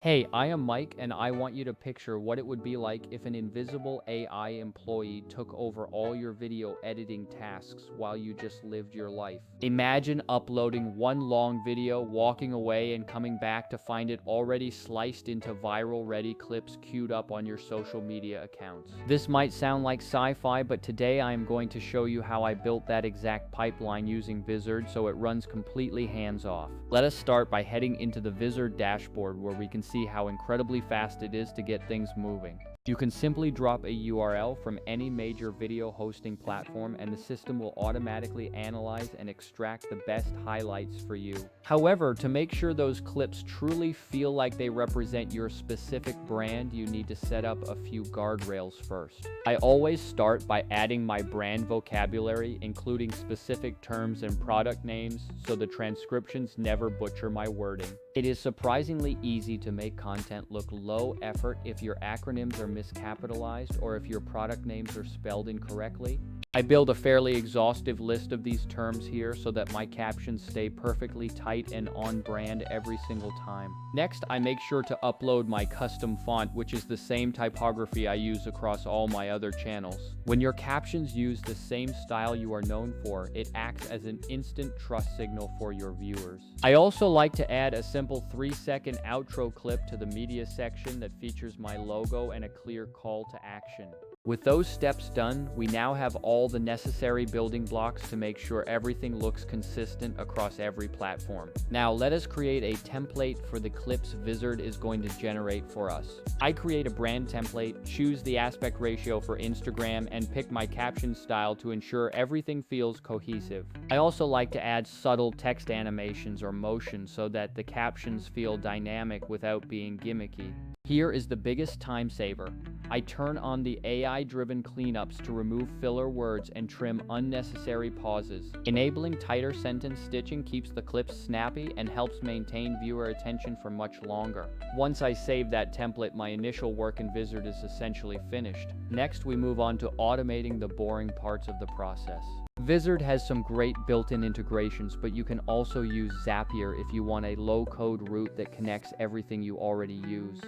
Hey, I am Mike, and I want you to picture what it would be like if an invisible AI employee took over all your video editing tasks while you just lived your life. Imagine uploading one long video, walking away, and coming back to find it already sliced into viral-ready clips queued up on your social media accounts. This might sound like sci-fi, but today I am going to show you how I built that exact pipeline using Vizard so it runs completely hands-off. Let us start by heading into the Vizard dashboard where we can see how incredibly fast it is to get things moving. You can simply drop a URL from any major video hosting platform and the system will automatically analyze and extract the best highlights for you. However, to make sure those clips truly feel like they represent your specific brand, you need to set up a few guardrails first. I always start by adding my brand vocabulary, including specific terms and product names, so the transcriptions never butcher my wording. It is surprisingly easy to make content look low effort if your acronyms are miscapitalized or if your product names are spelled incorrectly. I build a fairly exhaustive list of these terms here so that my captions stay perfectly tight and on brand every single time. Next, I make sure to upload my custom font, which is the same typography I use across all my other channels. When your captions use the same style you are known for, it acts as an instant trust signal for your viewers. I also like to add a simple 3-second outro clip to the media section that features my logo and a clear call to action. With those steps done, we now have all the necessary building blocks to make sure everything looks consistent across every platform. Now let us create a template for the clips Vizard is going to generate for us. I create a brand template, choose the aspect ratio for Instagram, and pick my caption style to ensure everything feels cohesive. I also like to add subtle text animations or motion so that the captions feel dynamic without being gimmicky. Here is the biggest time saver. I turn on the AI-driven cleanups to remove filler words and trim unnecessary pauses. Enabling tighter sentence stitching keeps the clips snappy and helps maintain viewer attention for much longer. Once I save that template, my initial work in Vizard is essentially finished. Next, we move on to automating the boring parts of the process. Vizard has some great built-in integrations, but you can also use Zapier if you want a low-code route that connects everything you already use.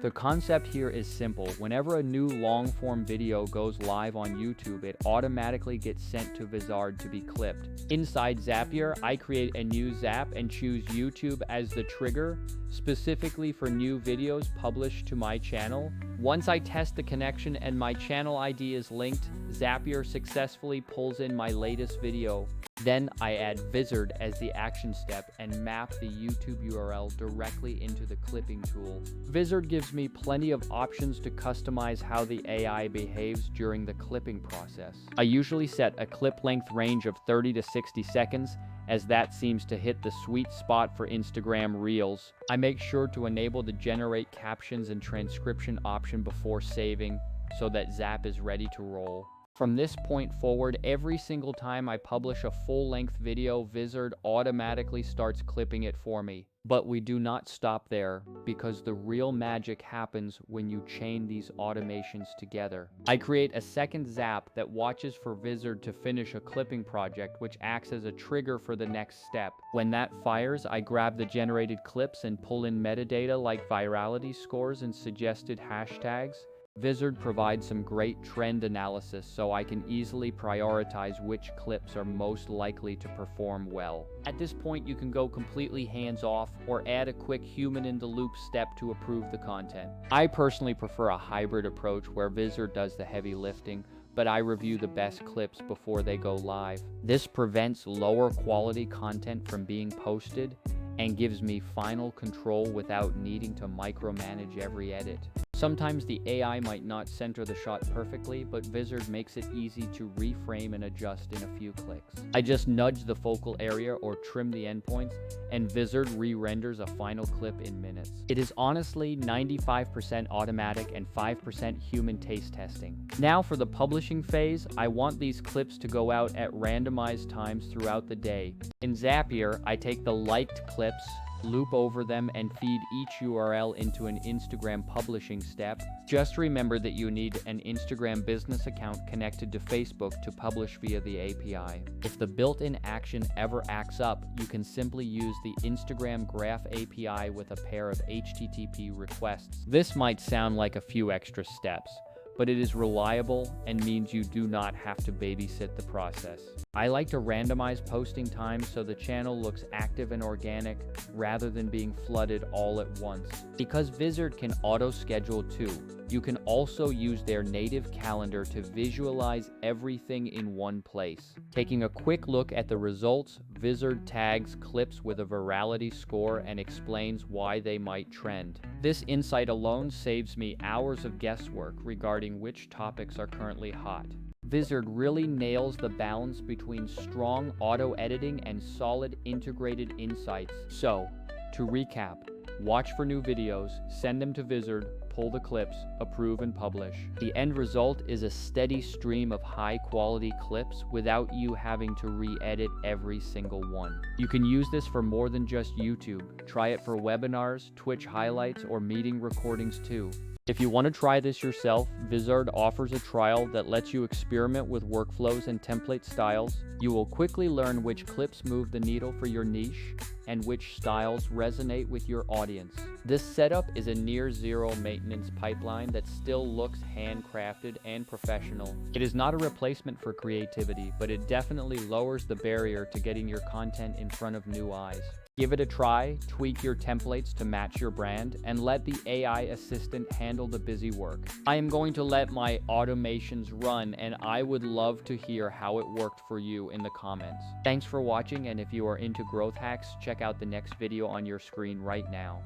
The concept here is simple. Whenever a new long-form video goes live on YouTube, it automatically gets sent to Vizard to be clipped. Inside Zapier, I create a new Zap and choose YouTube as the trigger, specifically for new videos published to my channel. Once I test the connection and my channel ID is linked, Zapier successfully pulls in my latest video. Then I add Vizard as the action step and map the YouTube URL directly into the clipping tool. Vizard gives me plenty of options to customize how the AI behaves during the clipping process. I usually set a clip length range of 30 to 60 seconds, as that seems to hit the sweet spot for Instagram Reels. I make sure to enable the generate captions and transcription option before saving so that Zap is ready to roll. From this point forward, every single time I publish a full-length video, Vizard automatically starts clipping it for me. But we do not stop there, because the real magic happens when you chain these automations together. I create a second Zap that watches for Vizard to finish a clipping project, which acts as a trigger for the next step. When that fires, I grab the generated clips and pull in metadata like virality scores and suggested hashtags. Vizard provides some great trend analysis so I can easily prioritize which clips are most likely to perform well. At this point, you can go completely hands-off or add a quick human-in-the-loop step to approve the content. I personally prefer a hybrid approach where Vizard does the heavy lifting, but I review the best clips before they go live. This prevents lower quality content from being posted and gives me final control without needing to micromanage every edit. Sometimes the AI might not center the shot perfectly, but Vizard makes it easy to reframe and adjust in a few clicks. I just nudge the focal area or trim the endpoints, and Vizard re-renders a final clip in minutes. It is honestly 95% automatic and 5% human taste testing. Now for the publishing phase, I want these clips to go out at randomized times throughout the day. In Zapier, I take the liked clips, loop over them, and feed each URL into an Instagram publishing step. Just remember that you need an Instagram business account connected to Facebook to publish via the API. If the built-in action ever acts up, you can simply use the Instagram Graph API with a pair of HTTP requests. This might sound like a few extra steps, but it is reliable and means you do not have to babysit the process. I like to randomize posting times so the channel looks active and organic rather than being flooded all at once. Because Vizard can auto-schedule too, you can also use their native calendar to visualize everything in one place. Taking a quick look at the results, Vizard tags clips with a virality score and explains why they might trend. This insight alone saves me hours of guesswork regarding which topics are currently hot. Vizard really nails the balance between strong auto-editing and solid integrated insights. So, to recap, watch for new videos, send them to Vizard, pull the clips, approve and publish. The end result is a steady stream of high-quality clips without you having to re-edit every single one. You can use this for more than just YouTube. Try it for webinars, Twitch highlights, or meeting recordings too. If you want to try this yourself, Vizard offers a trial that lets you experiment with workflows and template styles. You will quickly learn which clips move the needle for your niche and which styles resonate with your audience. This setup is a near-zero maintenance pipeline that still looks handcrafted and professional. It is not a replacement for creativity, but it definitely lowers the barrier to getting your content in front of new eyes. Give it a try, tweak your templates to match your brand, and let the AI assistant handle the busy work. I am going to let my automations run, and I would love to hear how it worked for you in the comments. Thanks for watching, and if you are into growth hacks, check out the next video on your screen right now.